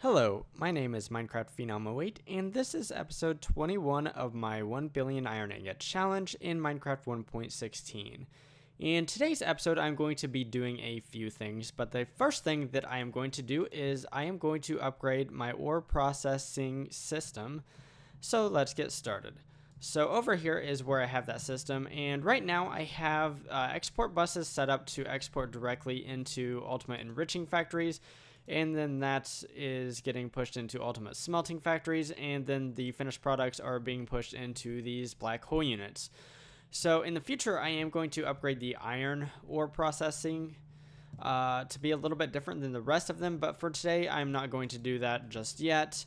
Hello, my name is Minecraft Phenom 08, and this is episode 21 of my 1 Billion Iron Ingot challenge in Minecraft 1.16. In today's episode, I'm going to be doing a few things, but the first thing that I am going to do is I am going to upgrade my ore processing system. So let's get started. So over here is where I have that system, and right now I have export buses set up to export directly into Ultimate Enriching Factories, and then that is getting pushed into Ultimate Smelting Factories, and then the finished products are being pushed into these black hole units. So in the future, I am going to upgrade the iron ore processing to be a little bit different than the rest of them, but for today, I'm not going to do that just yet.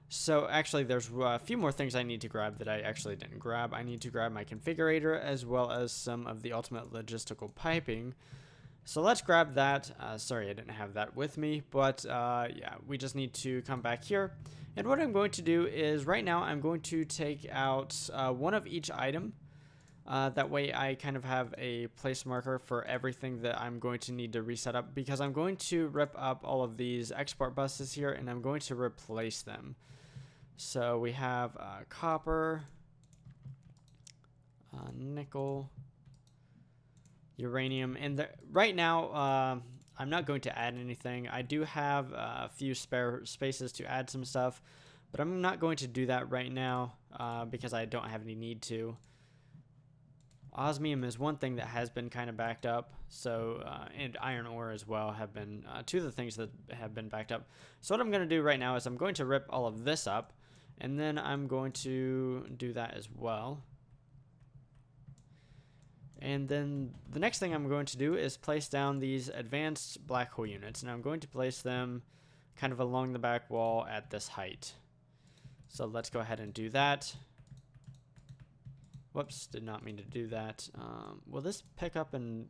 So actually, there's a few more things I need to grab that I actually didn't grab. I need to grab my configurator as well as some of the ultimate logistical piping. So let's grab that. Sorry, I didn't have that with me, but yeah, we just need to come back here. And what I'm going to do is right now I'm going to take out one of each item. That way I kind of have a place marker for everything that I'm going to need to reset up, because I'm going to rip up all of these export buses here and I'm going to replace them. So we have copper, nickel, uranium, and right now I'm not going to add anything. I do have a few spare spaces to add some stuff, but I'm not going to do that right now because I don't have any need to. Osmium is one thing that has been kind of backed up, so and iron ore as well have been two of the things that have been backed up. So what I'm going to do right now is I'm going to rip all of this up, and then I'm going to do that as well. And then the next thing I'm going to do is place down these advanced black hole units, and I'm going to place them kind of along the back wall at this height. So let's go ahead and do that. Whoops, did not mean to do that. Will this pick up and...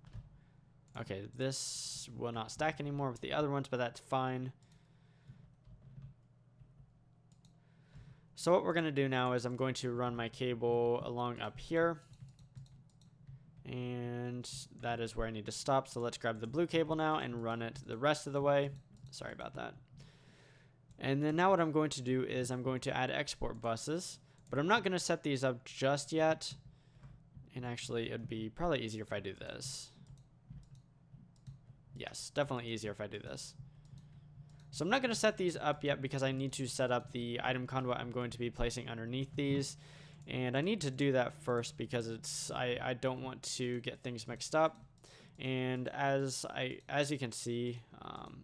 Okay, this will not stack anymore with the other ones, but that's fine. So what we're going to do now is I'm going to run my cable along up here. And that is where I need to stop. So let's grab the blue cable now and run it the rest of the way. Sorry about that. And then now what I'm going to do is I'm going to add export buses. But I'm not going to set these up just yet. And actually, it'd be probably easier if I do this. Yes, definitely easier if I do this. So I'm not going to set these up yet because I need to set up the item conduit I'm going to be placing underneath these. And I need to do that first because I don't want to get things mixed up. And as you can see,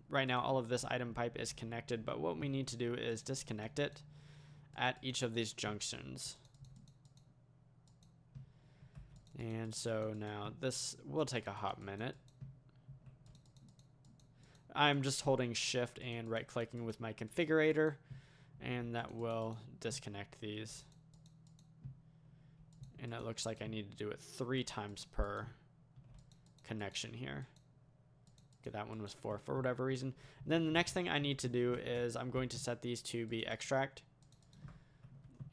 right now all of this item pipe is connected, but what we need to do is disconnect it at each of these junctions. And so now this will take a hot minute. I'm just holding shift and right clicking with my configurator, and that will disconnect these. And it looks like I need to do it 3 times per connection here. Okay, that one was 4 for whatever reason. And then the next thing I need to do is I'm going to set these to be extract.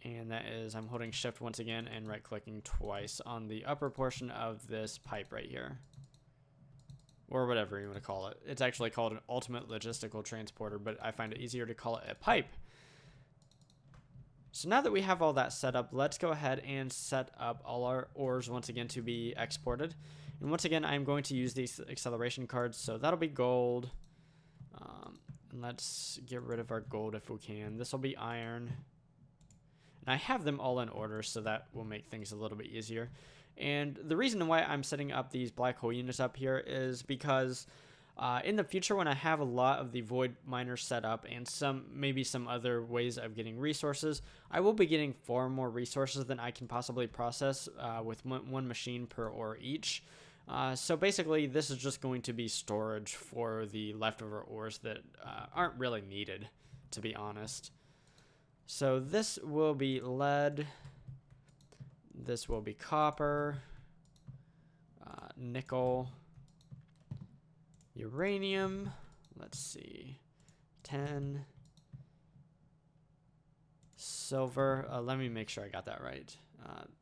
And that is I'm holding shift once again and right clicking twice on the upper portion of this pipe right here. Or whatever you want to call it. It's actually called an ultimate logistical transporter, but I find it easier to call it a pipe. So now that we have all that set up, let's go ahead and set up all our ores once again to be exported. And once again, I'm going to use these acceleration cards, so that'll be gold. And let's get rid of our gold if we can. This will be iron. And I have them all in order, so that will make things a little bit easier. And the reason why I'm setting up these black hole units up here is because in the future, when I have a lot of the void miners set up and maybe some other ways of getting resources, I will be getting far more resources than I can possibly process with one machine per ore each. So basically, this is just going to be storage for the leftover ores that aren't really needed, to be honest. So this will be lead. This will be copper, nickel, uranium, let's see, 10, silver, let me make sure I got that right.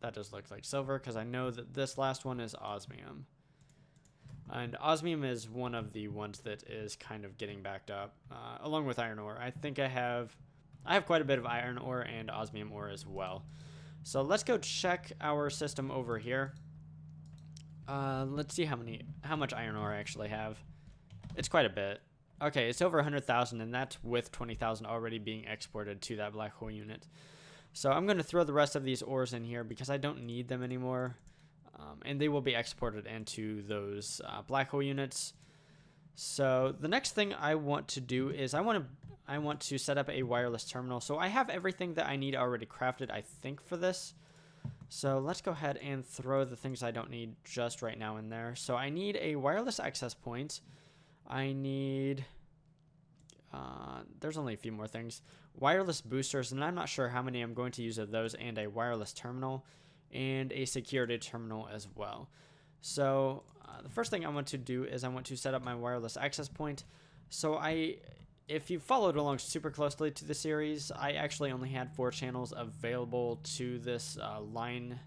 That does look like silver because I know that this last one is osmium. And osmium is one of the ones that is kind of getting backed up, along with iron ore. I think I have quite a bit of iron ore and osmium ore as well. So let's go check our system over here. Let's see how much iron ore I actually have. It's quite a bit. Okay, it's over 100,000, and that's with 20,000 already being exported to that black hole unit. So I'm going to throw the rest of these ores in here because I don't need them anymore, and they will be exported into those black hole units. So the next thing I want to do is I want to set up a wireless terminal. So I have everything that I need already crafted, I think, for this. So let's go ahead and throw the things I don't need just right now in there. So I need a wireless access point. I need, there's only a few more things. Wireless boosters, and I'm not sure how many I'm going to use of those, and a wireless terminal, and a security terminal as well. So the first thing I want to do is I want to set up my wireless access point. So if you followed along super closely to the series, I actually only had 4 channels available to this line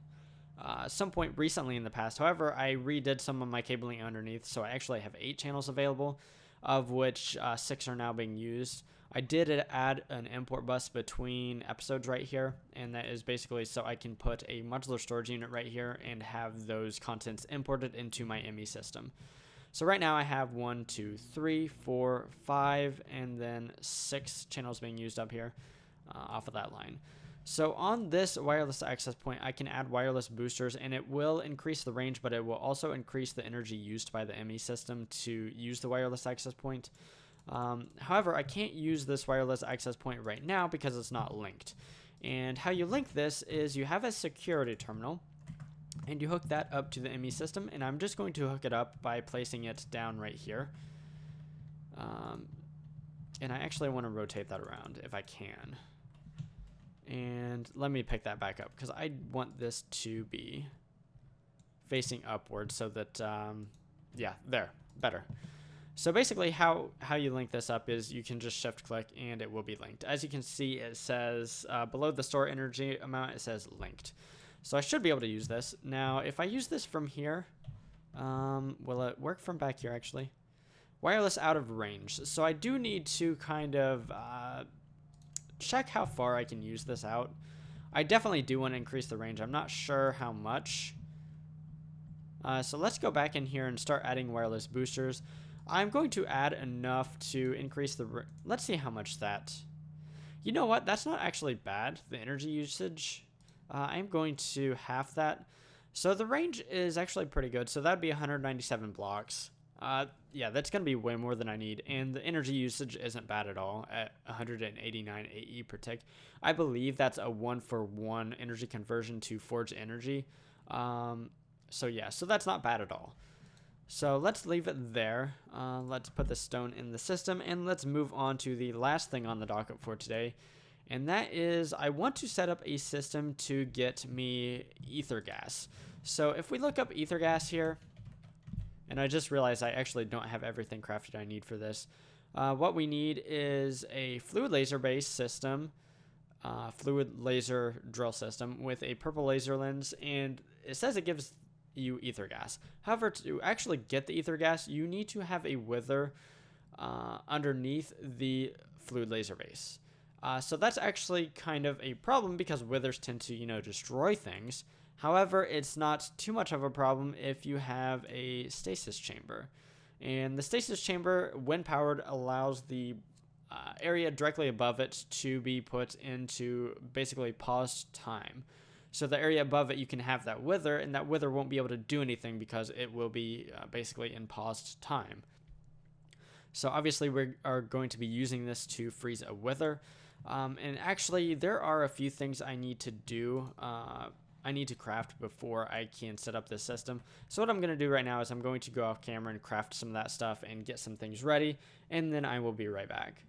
some point recently in the past. However, I redid some of my cabling underneath, so I actually have 8 channels available, of which 6 are now being used. I did add an import bus between episodes right here, and that is basically so I can put a modular storage unit right here and have those contents imported into my ME system. So right now I have 1, 2, 3, 4, 5, and then 6 channels being used up here off of that line. So on this wireless access point, I can add wireless boosters, and it will increase the range, but it will also increase the energy used by the ME system to use the wireless access point. However, I can't use this wireless access point right now because it's not linked. And how you link this is you have a security terminal, and you hook that up to the ME system, and I'm just going to hook it up by placing it down right here. And I actually want to rotate that around if I can. And let me pick that back up because I want this to be facing upward so that, yeah, there, better. So basically how you link this up is you can just shift click and it will be linked. As you can see, it says below the store energy amount, it says linked. So I should be able to use this. Now, if I use this from here, will it work from back here actually? Wireless out of range. So I do need to kind of check how far I can use this out. I definitely do want to increase the range. I'm not sure how much. So let's go back in here and start adding wireless boosters. I'm going to add enough to increase the... Let's see how much that... You know what? That's not actually bad, the energy usage. I'm going to half that. So the range is actually pretty good. So that'd be 197 blocks. Yeah, that's going to be way more than I need. And the energy usage isn't bad at all at 189 AE per tick. I believe that's a 1-for-1 energy conversion to forge energy. So yeah, so that's not bad at all. So let's leave it there. Let's put the stone in the system, and let's move on to the last thing on the docket for today. And that is I want to set up a system to get me ether gas. So if we look up ether gas here, and I just realized I actually don't have everything crafted I need for this. What we need is a fluid laser based system, fluid laser drill system with a purple laser lens, and it says it gives you ether gas. However, to actually get the ether gas, you need to have a wither underneath the fluid laser base. So that's actually kind of a problem because withers tend to, destroy things. However, it's not too much of a problem if you have a stasis chamber. And the stasis chamber, when powered, allows the area directly above it to be put into basically paused time. So the area above it, you can have that wither, and that wither won't be able to do anything because it will be basically in paused time. So obviously we are going to be using this to freeze a wither. And actually, there are a few things I need to do. I need to craft before I can set up this system. So what I'm going to do right now is I'm going to go off camera and craft some of that stuff and get some things ready, and then I will be right back.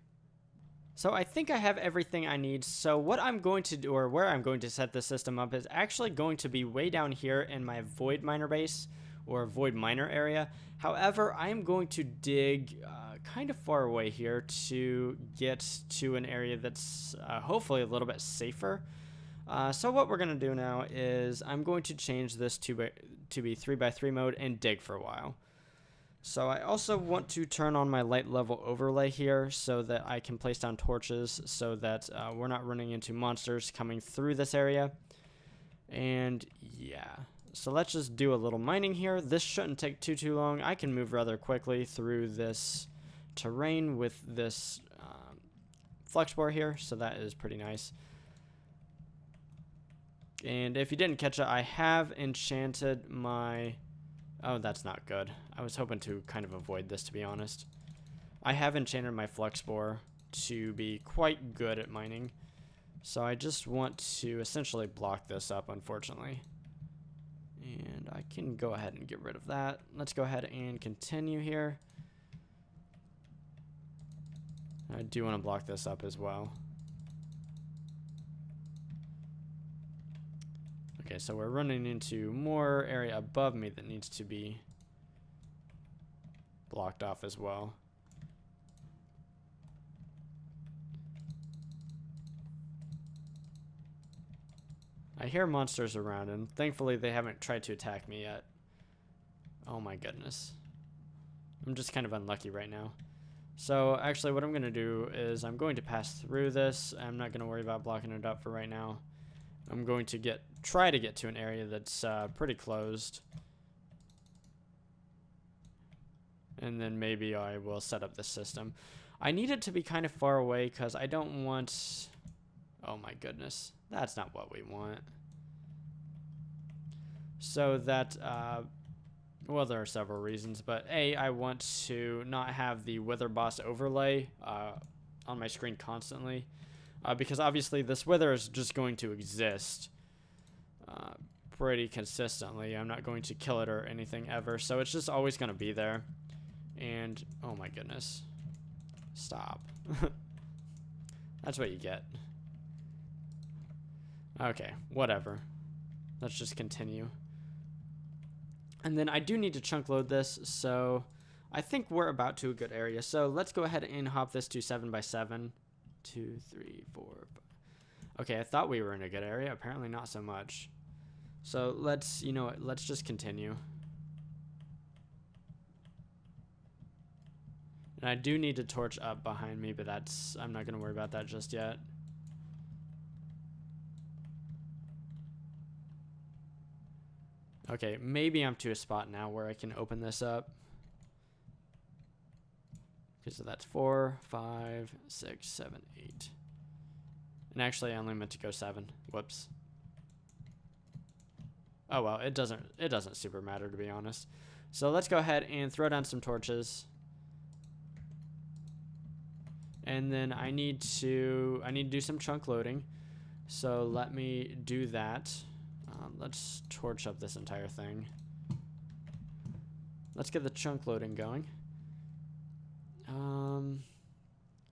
So I think I have everything I need. So what I'm going to do, or where I'm going to set this system up, is actually going to be way down here in my void miner base, or void miner area. However, I'm going to dig kind of far away here to get to an area that's hopefully a little bit safer. So what we're going to do now is I'm going to change this to be 3x3 mode and dig for a while. So I also want to turn on my light level overlay here so that I can place down torches so that we're not running into monsters coming through this area. And yeah, so let's just do a little mining here. This shouldn't take too long. I can move rather quickly through this terrain with this flex bar here, so that is pretty nice. And if you didn't catch it, I have enchanted my... Oh, that's not good. I was hoping to kind of avoid this, to be honest. I have enchanted my flex spore to be quite good at mining. So I just want to essentially block this up, unfortunately. And I can go ahead and get rid of that. Let's go ahead and continue here. I do want to block this up as well. Okay, so we're running into more area above me that needs to be blocked off as well. I hear monsters around, and thankfully they haven't tried to attack me yet. Oh my goodness. I'm just kind of unlucky right now. So actually what I'm going to do is I'm going to pass through this. I'm not going to worry about blocking it up for right now. I'm going to try to get to an area that's pretty closed. And then maybe I will set up this system. I need it to be kind of far away because I don't want... Oh my goodness. That's not what we want. So that... well, there are several reasons, but A, I want to not have the Wither Boss overlay on my screen constantly. Because obviously this wither is just going to exist pretty consistently. I'm not going to kill it or anything ever, so it's just always going to be there. And oh my goodness, stop. That's what you get. Okay, whatever. Let's just continue. And then I do need to chunk load this, so I think we're about to a good area. So let's go ahead and hop this to 7x7. 2, 3, 4, 5. Okay, I thought we were in a good area. Apparently not so much. So let's, you know what, let's just continue. And I do need to torch up behind me, but I'm not going to worry about that just yet. Okay, maybe I'm to a spot now where I can open this up. Okay, so that's 4, 5, 6, 7, 8. And actually, I only meant to go 7. Whoops. Oh well, it doesn't super matter, to be honest. So let's go ahead and throw down some torches. And then I need to do some chunk loading. So let me do that. Let's torch up this entire thing. Let's get the chunk loading going.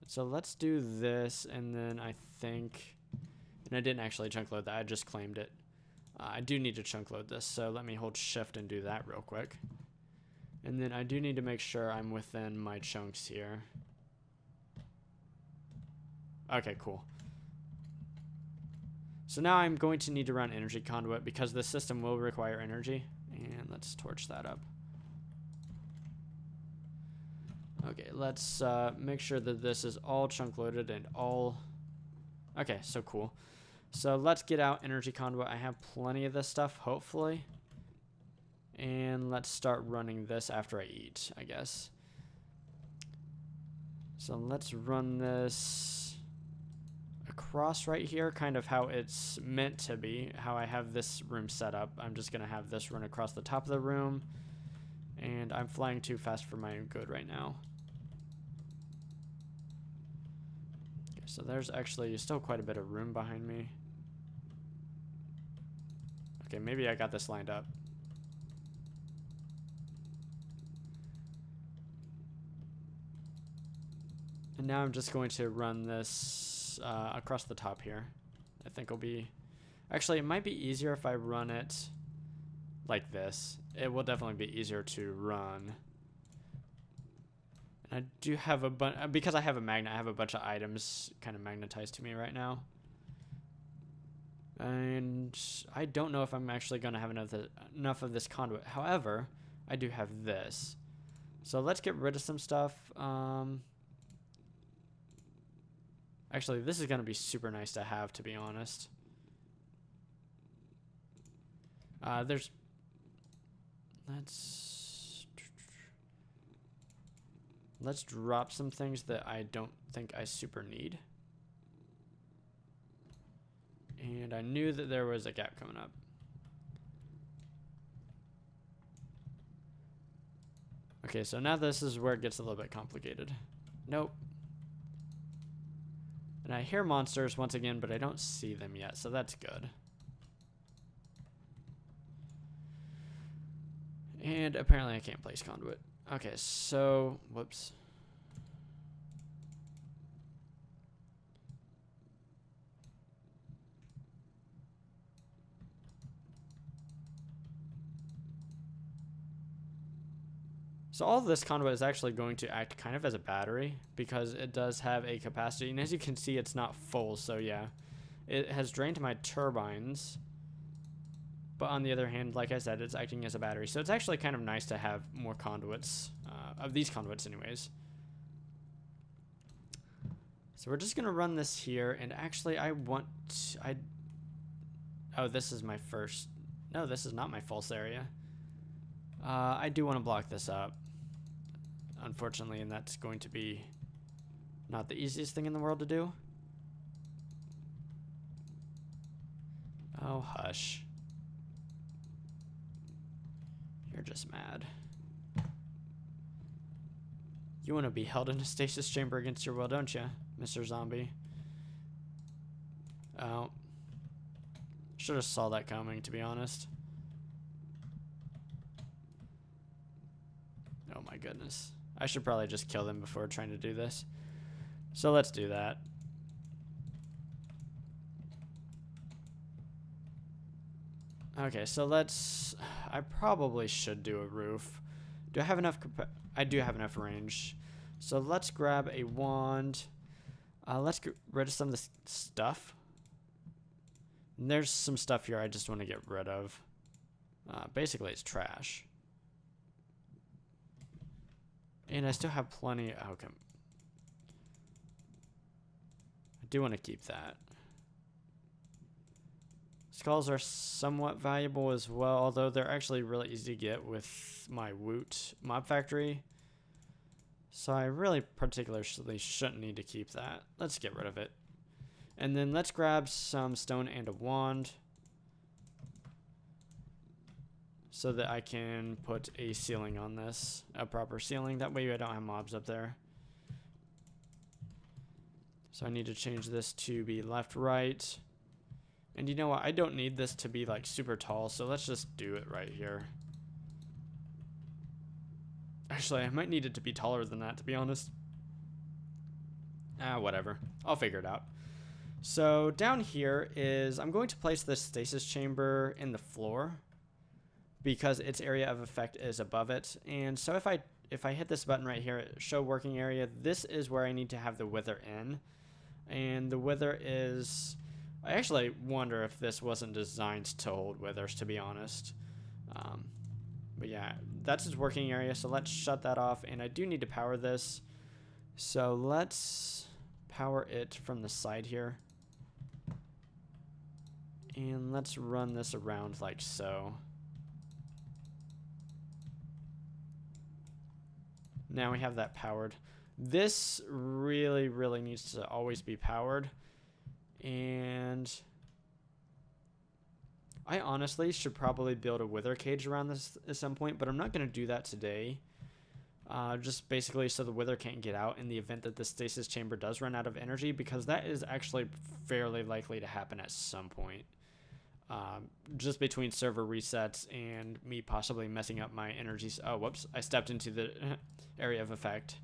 So let's do this, and then I think, and I didn't actually chunk load that, I just claimed it. I do need to chunk load this, so let me hold shift and do that real quick. And then I do need to make sure I'm within my chunks here. Okay, cool. So now I'm going to need to run energy conduit because the system will require energy. And let's torch that up. Okay, let's make sure that this is all chunk loaded and all... Okay, so cool. So let's get out energy conduit. I have plenty of this stuff, hopefully. And let's start running this after I eat, I guess. So let's run this across right here, kind of how it's meant to be, how I have this room set up. I'm just going to have this run across the top of the room. And I'm flying too fast for my own good right now. Okay, so there's actually still quite a bit of room behind me. Okay, maybe I got this lined up. And now I'm just going to run this across the top here. I think it'll be... Actually, it might be easier if I run it like this. It will definitely be easier to run. And I do have a bunch... Because I have a magnet, I have a bunch of items kind of magnetized to me right now. And I don't know if I'm actually going to have enough of this conduit. However, I do have this. So let's get rid of some stuff. Actually, this is going to be super nice to have, to be honest. Let's drop some things that I don't think I super need. And I knew that there was a gap coming up. Okay, so now this is where it gets a little bit complicated. Nope. And I hear monsters once again, but I don't see them yet, so that's good. And apparently I can't place conduit. Okay, so, whoops. So all of this conduit is actually going to act kind of as a battery because it does have a capacity. And as you can see, it's not full. So yeah, it has drained my turbines. But on the other hand, like I said, it's acting as a battery. So it's actually kind of nice to have more conduits, of these conduits anyways. So we're just going to run this here. And actually oh, this is my first. No, this is not my false area. I do want to block this up, unfortunately, and that's going to be not the easiest thing in the world to do. Oh, hush. You're just mad. You want to be held in a stasis chamber against your will, don't you, Mr. Zombie? Oh. Should have saw that coming, to be honest. Oh my goodness. I should probably just kill them before trying to do this. So let's do that. Okay, so I probably should do a roof. Do I have enough I do have enough range. So let's grab a wand. Let's get rid of some of this stuff. And there's some stuff here I just want to get rid of. Basically, it's trash. And I still have plenty. Okay. I do want to keep that. Skulls are somewhat valuable as well, although they're actually really easy to get with my Woot mob factory. So I really particularly shouldn't need to keep that. Let's get rid of it. And then let's grab some stone and a wand, so that I can put a ceiling on this, a proper ceiling. That way I don't have mobs up there. So I need to change this to be left, right. And you know what? I don't need this to be like super tall, so let's just do it right here. Actually, I might need it to be taller than that, to be honest. Whatever. I'll figure it out. So down here is, I'm going to place this stasis chamber in the floor, because its area of effect is above it. And so if I hit this button right here, show working area, this is where I need to have the wither in. And the wither is, I actually wonder if this wasn't designed to hold withers, to be honest. But yeah, that's its working area, so let's shut that off. And I do need to power this, so let's power it from the side here. And let's run this around like so. Now we have that powered. This really, really needs to always be powered. And I honestly should probably build a wither cage around this at some point, but I'm not going to do that today. Just basically so the wither can't get out in the event that the stasis chamber does run out of energy, because that is actually fairly likely to happen at some point. Just between server resets and me possibly messing up my energy. Oh, whoops. I stepped into the area of effect.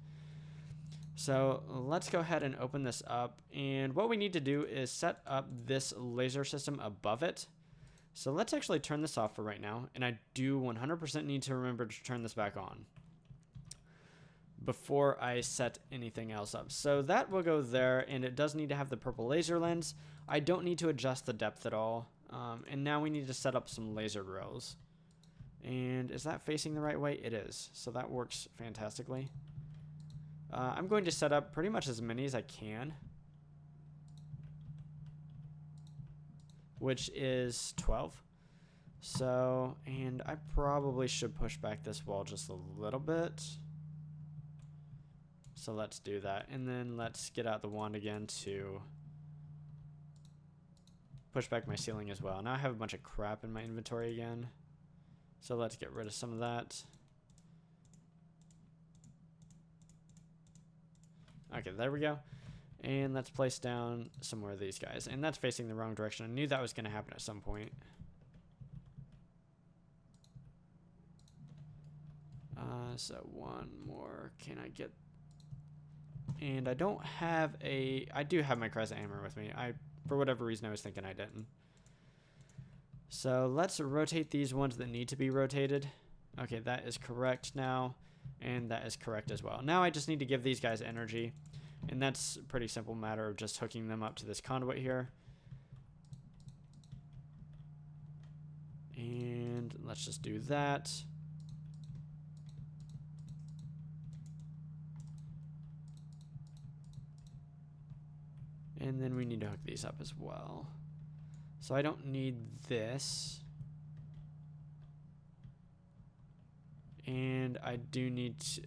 So let's go ahead and open this up. And what we need to do is set up this laser system above it. So let's actually turn this off for right now. And I do 100% need to remember to turn this back on before I set anything else up. So that will go there, and it does need to have the purple laser lens. I don't need to adjust the depth at all. And now we need to set up some laser drills. And is that facing the right way? It is. So that works fantastically. I'm going to set up pretty much as many as I can, which is 12. So, and I probably should push back this wall just a little bit. So let's do that. And then let's get out the wand again to push back my ceiling as well. Now I have a bunch of crap in my inventory again. So let's get rid of some of that. Okay, there we go. And let's place down some more of these guys. And that's facing the wrong direction. I knew that was going to happen at some point. So one more. Can I get... And I don't have a... I do have my crescent hammer with me. For whatever reason, I was thinking I didn't. So let's rotate these ones that need to be rotated. Okay, that is correct now. And that is correct as well. Now I just need to give these guys energy. And that's a pretty simple matter of just hooking them up to this conduit here. And let's just do that. And then we need to hook these up as well. So I don't need this. And I do need to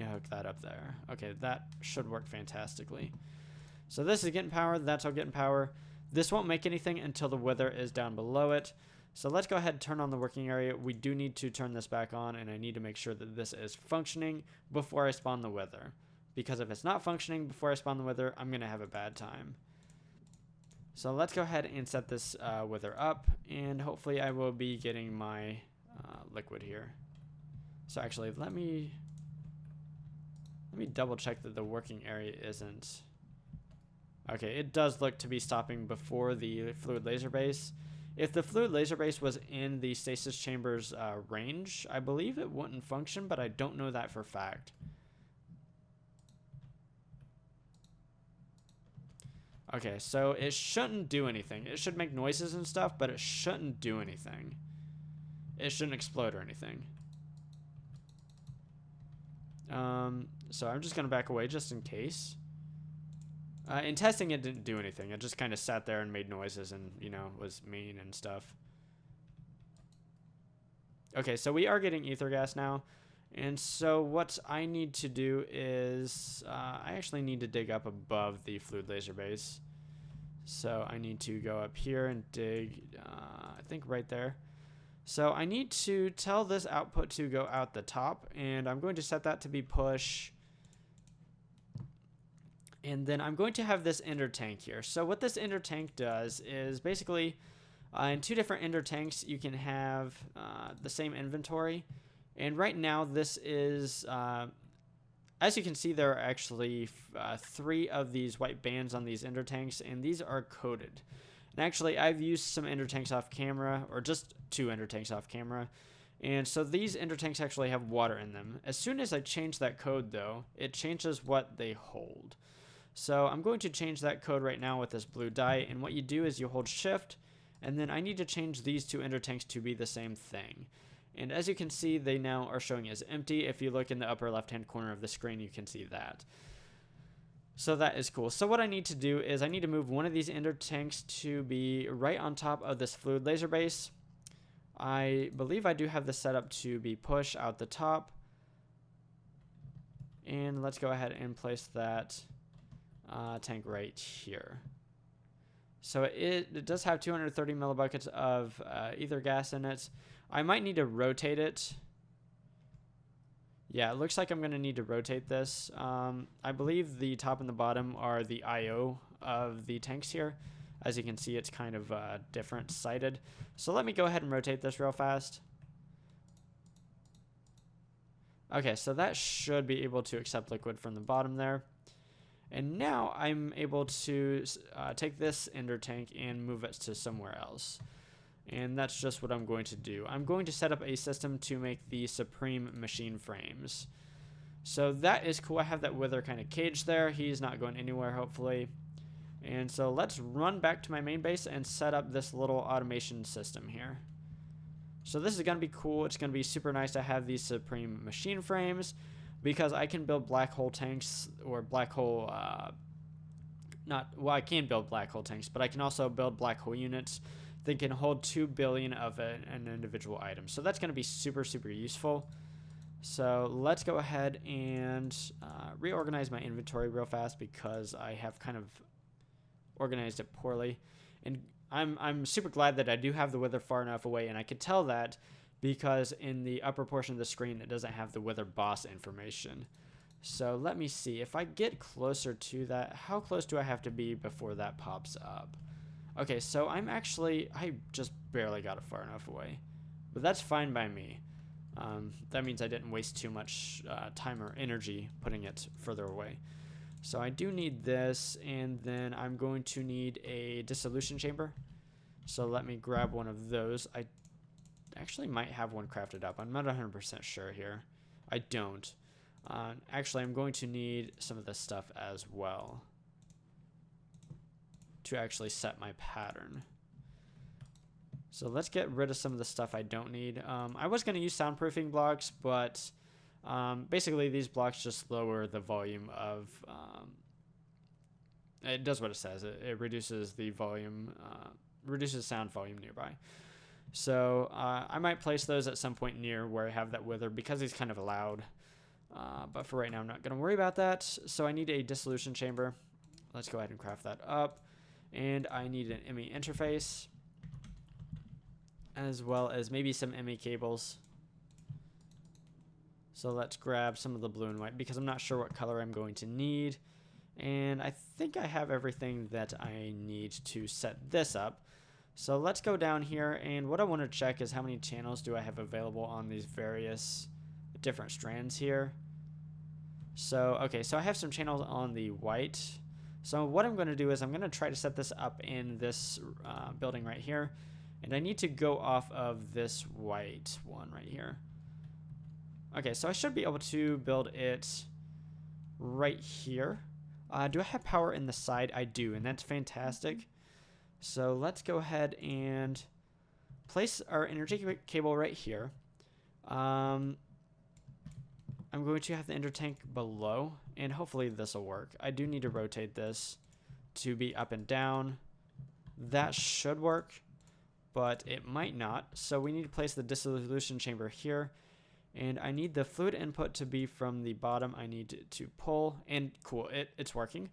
hook that up there. Okay, that should work fantastically. So this is getting power, that's all getting power. This won't make anything until the wither is down below it. So let's go ahead and turn on the working area. We do need to turn this back on, and I need to make sure that this is functioning before I spawn the wither. Because if it's not functioning before I spawn the wither, I'm going to have a bad time. So let's go ahead and set this wither up, and hopefully I will be getting my liquid here. So actually, let me double check that the working area isn't... Okay, it does look to be stopping before the fluid laser base. If the fluid laser base was in the stasis chamber's range, I believe it wouldn't function, but I don't know that for a fact. Okay, so it shouldn't do anything. It should make noises and stuff, but it shouldn't do anything. It shouldn't explode or anything. So I'm just going to back away just in case. In testing, it didn't do anything. It just kind of sat there and made noises and, you know, was mean and stuff. Okay, so we are getting ether gas now. And so what I need to do is I actually need to dig up above the fluid laser base. So I need to go up here and dig, I think right there. So I need to tell this output to go out the top, and I'm going to set that to be push. And then I'm going to have this ender tank here. So what this ender tank does is basically in two different ender tanks you can have the same inventory. And right now this is, as you can see, there are actually 3 of these white bands on these ender tanks, and these are coded. And actually I've used some ender tanks off camera, or just 2 ender tanks off camera. And so these ender tanks actually have water in them. As soon as I change that code though, it changes what they hold. So I'm going to change that code right now with this blue dye, and what you do is you hold shift, and then I need to change these 2 ender tanks to be the same thing. And as you can see, they now are showing as empty. If you look in the upper left hand corner of the screen, you can see that. So that is cool. So what I need to do is I need to move one of these ender tanks to be right on top of this fluid laser base. I believe I do have this set up to be push out the top. And let's go ahead and place that tank right here. So it does have 230 millibuckets of ether gas in it. I might need to rotate it. Yeah, it looks like I'm going to need to rotate this. I believe the top and the bottom are the IO of the tanks here. As you can see, it's kind of different sided. So let me go ahead and rotate this real fast. Okay, so that should be able to accept liquid from the bottom there. And now I'm able to take this ender tank and move it to somewhere else. And that's just what I'm going to do. I'm going to set up a system to make the Supreme machine frames. So that is cool. I have that wither kind of caged there. He's not going anywhere, hopefully. And so let's run back to my main base and set up this little automation system here. So this is going to be cool. It's going to be super nice to have these Supreme machine frames because I can build black hole tanks or black hole, I can build black hole tanks, but I can also build black hole units that can hold 2 billion of an individual item. So that's going to be super, super useful. So let's go ahead and reorganize my inventory real fast because I have kind of organized it poorly. And I'm super glad that I do have the wither far enough away, and I could tell that because in the upper portion of the screen it doesn't have the wither boss information. So let me see. If I get closer to that, how close do I have to be before that pops up? Okay, so I just barely got it far enough away. But that's fine by me. That means I didn't waste too much time or energy putting it further away. So I do need this, and then I'm going to need a dissolution chamber. So let me grab one of those. I actually might have one crafted up. I'm not 100% sure here. I don't. Actually, I'm going to need some of this stuff as well to actually set my pattern. So let's get rid of some of the stuff I don't need. I was going to use soundproofing blocks, but basically these blocks just lower the volume of... it does what it says. It reduces the volume, reduces sound volume nearby. So I might place those at some point near where I have that wither because he's kind of loud. But for right now, I'm not going to worry about that. So I need a dissolution chamber. Let's go ahead and craft that up. And I need an ME interface, as well as maybe some ME cables. So let's grab some of the blue and white because I'm not sure what color I'm going to need. And I think I have everything that I need to set this up. So let's go down here, and what I want to check is how many channels do I have available on these various different strands here. So, okay, so I have some channels on the white. So what I'm going to do is I'm going to try to set this up in this building right here. And I need to go off of this white one right here. Okay, so I should be able to build it right here. Do I have power in the side? I do, and that's fantastic. So let's go ahead and place our energy cable right here. I'm going to have the ender tank below, and hopefully this will work. I do need to rotate this to be up and down. That should work, but it might not. So we need to place the dissolution chamber here, and I need the fluid input to be from the bottom. I need to pull, and cool, it's working.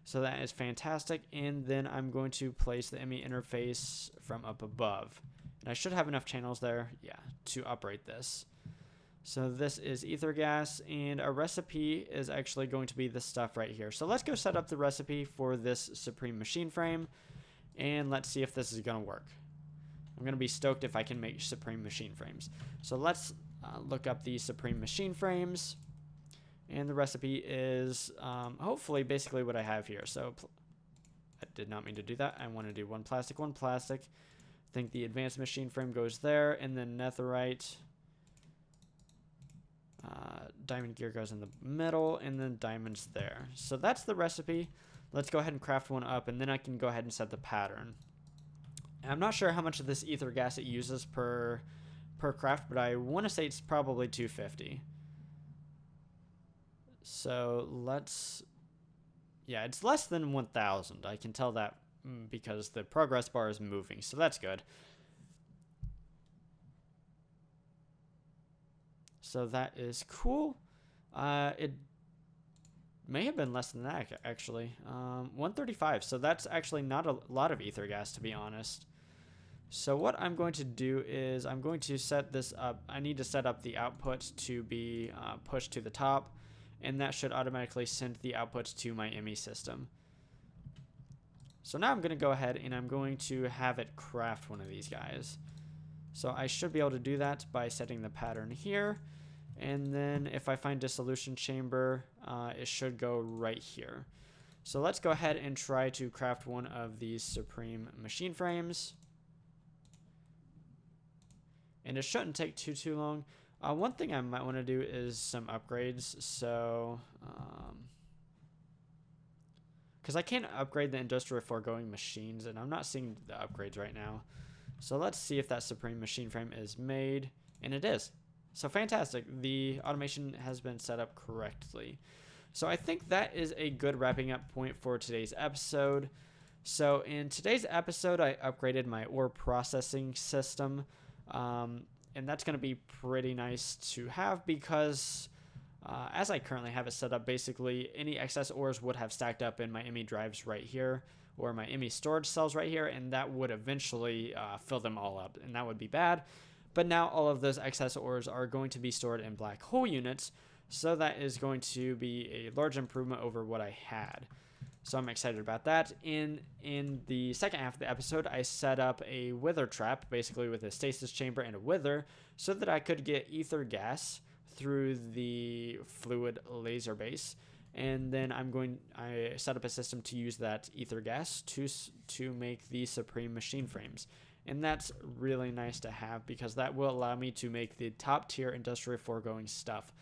So that is fantastic. And then I'm going to place the ME interface from up above. And I should have enough channels there, yeah, to operate this. So this is ether gas, and our recipe is actually going to be this stuff right here. So let's go set up the recipe for this Supreme machine frame, and let's see if this is going to work. I'm going to be stoked if I can make Supreme machine frames. So let's look up the Supreme machine frames, and the recipe is hopefully basically what I have here. So I did not mean to do that. I want to do one plastic, one plastic. I think the advanced machine frame goes there, and then netherite. Diamond gear goes in the middle, and then diamonds there. So that's the recipe. Let's go ahead and craft one up, and then I can go ahead and set the pattern. And I'm not sure how much of this ether gas it uses per craft, but I want to say it's probably 250. So let's... yeah, it's less than 1,000. I can tell that because the progress bar is moving, so that's good. So that is cool. It may have been less than that, actually. 135. So that's actually not a lot of ether gas, to be honest. So what I'm going to do is I'm going to set this up. I need to set up the output to be pushed to the top, and that should automatically send the outputs to my ME system. So now I'm going to go ahead and I'm going to have it craft one of these guys. So I should be able to do that by setting the pattern here. And then if I find dissolution chamber, it should go right here. So let's go ahead and try to craft one of these Supreme machine frames. And it shouldn't take too long. One thing I might want to do is some upgrades. So, because I can't upgrade the industrial foregoing machines, and I'm not seeing the upgrades right now. So let's see if that Supreme machine frame is made, and it is. So fantastic, the automation has been set up correctly. So I think that is a good wrapping up point for today's episode. So in today's episode, I upgraded my ore processing system, and that's going to be pretty nice to have because as I currently have it set up, basically any excess ores would have stacked up in my ME drives right here, or my ME storage cells right here, and that would eventually fill them all up, and that would be bad. But now all of those excess ores are going to be stored in black hole units, so that is going to be a large improvement over what I had. So I'm excited about that. In the second half of the episode, I set up a wither trap, basically with a stasis chamber and a wither, so that I could get ether gas through the fluid laser base. And then I set up a system to use that ether gas to make the Supreme machine frames. And that's really nice to have because that will allow me to make the top tier industrial foregoing stuff.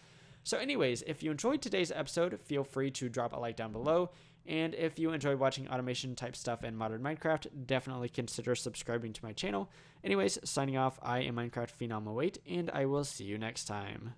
So anyways, if you enjoyed today's episode, feel free to drop a like down below. And if you enjoy watching automation type stuff in modern Minecraft, definitely consider subscribing to my channel. Anyways, signing off, I am Minecraft Phenom 08, and I will see you next time.